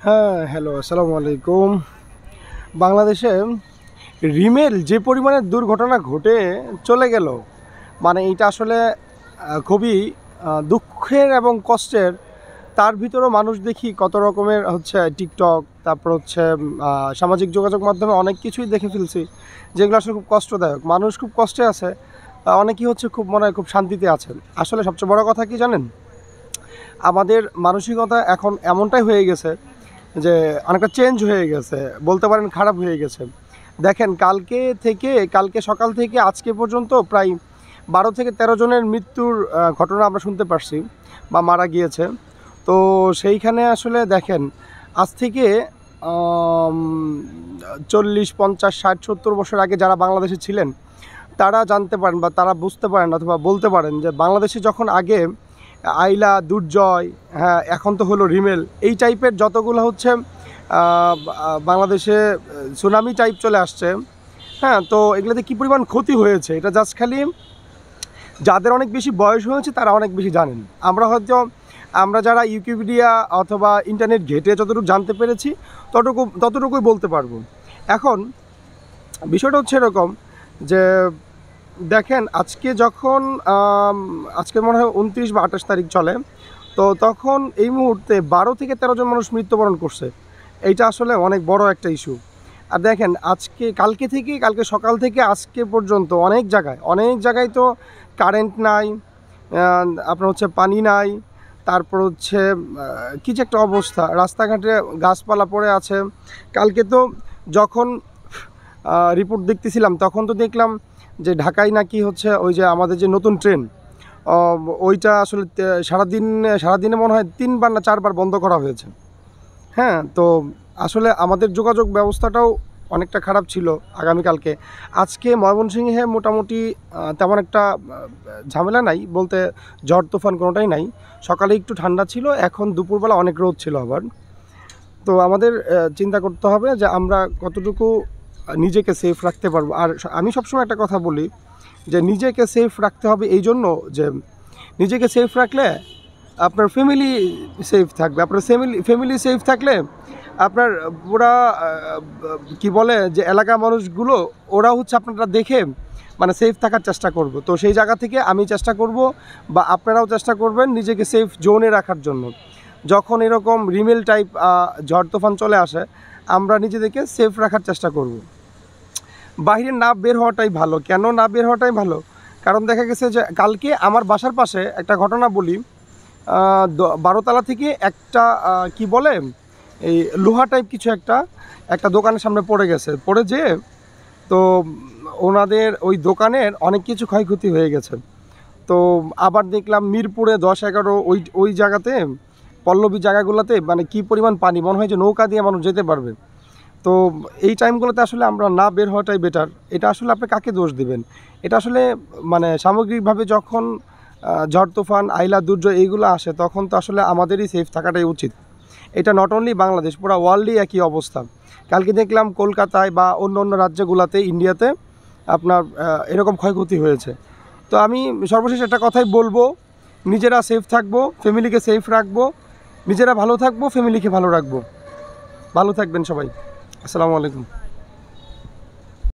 হ্যাঁ, হ্যালো, আসসালামু আলাইকুম। বাংলাদেশে রিমেল যে পরিমাণে দুর্ঘটনা ঘটে চলে গেল, মানে এইটা আসলে খুবই দুঃখের এবং কষ্টের। তার ভিতরেও মানুষ দেখি কত রকমের হচ্ছে টিকটক, তারপর হচ্ছে সামাজিক যোগাযোগ মাধ্যমে অনেক কিছুই দেখে ফেলছি, যেগুলো আসলে খুব কষ্টদায়ক। মানুষ খুব কষ্টে আছে, অনেকেই হচ্ছে খুব মনে হয় খুব শান্তিতে আছেন। আসলে সবচেয়ে বড় কথা কি জানেন? আমাদের মানসিকতা এখন এমনটাই হয়ে গেছে যে অনেকটা চেঞ্জ হয়ে গেছে, বলতে পারেন খারাপ হয়ে গেছে। দেখেন, কালকে সকাল থেকে আজকে পর্যন্ত প্রায় 12 থেকে 13 জনের মৃত্যুর ঘটনা আমরা শুনতে পারছি বা মারা গিয়েছে। তো সেইখানে আসলে দেখেন, আজ থেকে 40, 50, 60, 70 বছর আগে যারা বাংলাদেশে ছিলেন তারা জানতে পারেন বা তারা বুঝতে পারেন অথবা বলতে পারেন যে বাংলাদেশে যখন আগে আইলা, দুর্জয়, হ্যাঁ এখন তো হলো রিমেল, এই টাইপের যতগুলো হচ্ছে বাংলাদেশে সুনামি টাইপ চলে আসছে। হ্যাঁ, তো এগুলোতে কী পরিমাণ ক্ষতি হয়েছে এটা জাস্ট খালি যাদের অনেক বেশি বয়স হয়েছে তারা অনেক বেশি জানেন। আমরা যারা উইকিপিডিয়া অথবা ইন্টারনেট ঘেঁটে যতটুকু জানতে পেরেছি ততটুকুই বলতে পারবো। এখন বিষয়টা হচ্ছে এরকম যে দেখেন, আজকে মনে হয় 29 বা 28 তারিখ চলে, তো তখন এই মুহূর্তে 12 থেকে 13 জন মানুষ মৃত্যুবরণ করছে। এইটা আসলে অনেক বড় একটা ইস্যু। আর দেখেন, কালকে সকাল থেকে আজকে পর্যন্ত অনেক জায়গায় তো কারেন্ট নাই, আপনার হচ্ছে পানি নাই, তারপর হচ্ছে কী যে একটা অবস্থা, রাস্তাঘাটে গাছপালা পড়ে আছে। কালকে তো যখন রিপোর্ট দেখতেছিলাম তখন তো দেখলাম যে ঢাকায় নাকি হচ্ছে ওই যে আমাদের যে নতুন ট্রেন, ওইটা আসলে সারাদিনে মনে হয় 3 বার না 4 বার বন্ধ করা হয়েছে। হ্যাঁ, তো আসলে আমাদের যোগাযোগ ব্যবস্থাটাও অনেকটা খারাপ ছিল আগামীকালকে। আজকে ময়মনসিংহে মোটামুটি তেমন একটা ঝামেলা নাই, বলতে ঝড় তুফান কোনোটাই নাই। সকালে একটু ঠান্ডা ছিল, এখন দুপুরবেলা অনেক রোদ ছিল আবার। তো আমাদের চিন্তা করতে হবে যে আমরা কতটুকু নিজেকে সেফ রাখতে পারবো। আর আমি সবসময় একটা কথা বলি যে নিজেকে সেফ রাখতে হবে, এই জন্য যে নিজেকে সেফ রাখলে আপনার ফ্যামিলি সেফ থাকবে। আপনার ফ্যামিলি সেফ থাকলে আপনার পুরা কি বলে যে এলাকার মানুষগুলো, ওরা হচ্ছে আপনারা দেখে মানে সেফ থাকার চেষ্টা করব। তো সেই জায়গা থেকে আমি চেষ্টা করব বা আপনারাও চেষ্টা করবেন নিজেকে সেফ জোনে রাখার জন্য। যখন এরকম রিমেল টাইপ ঝড় তুফান চলে আসে, আমরা নিজেদেরকে সেফ রাখার চেষ্টা করব। বাইরে না বের হওয়াটাই ভালো। কেন না বের হওয়াটাই ভালো? কারণ দেখা গেছে যে কালকে আমার বাসার পাশে একটা ঘটনা বলি। 12তলা থেকে একটা কি বলে এই লোহা টাইপ কিছু একটা দোকানের সামনে পড়ে গেছে, পড়ে যেয়ে তো ওনাদের ওই দোকানের অনেক কিছু ক্ষয়ক্ষতি হয়ে গেছে। তো আবার দেখলাম মিরপুরে 10-11 ওই জায়গাতে, পল্লবী জায়গাগুলোতে মানে কি পরিমাণ পানি, মনে হয় যে নৌকা দিয়ে মানুষ যেতে পারবে। তো এই টাইমগুলোতে আসলে আমরা না বের হওয়াটাই বেটার। এটা আসলে আপনি কাকে দোষ দিবেন? এটা আসলে মানে সামগ্রিকভাবে যখন ঝড় তুফান, আইলা, দুর্যোগ এইগুলো আসে তখন তো আসলে আমাদেরই সেফ থাকাটাই উচিত। এটা নট অনলি বাংলাদেশ, পুরো ওয়ার্ল্ডেই একই অবস্থা। কালকে দেখলাম কলকাতায় বা অন্য রাজ্যগুলোতে, ইন্ডিয়াতে আপনার এরকম ক্ষয়ক্ষতি হয়েছে। তো আমি সর্বশেষ একটা কথাই বলবো, নিজেরা সেফ থাকবো, ফ্যামিলিকে সেফ রাখবো, নিজেরা ভালো থাকবো, ফ্যামিলিকে ভালো রাখবো। ভালো থাকবেন সবাই। আসসালামু আলাইকুম।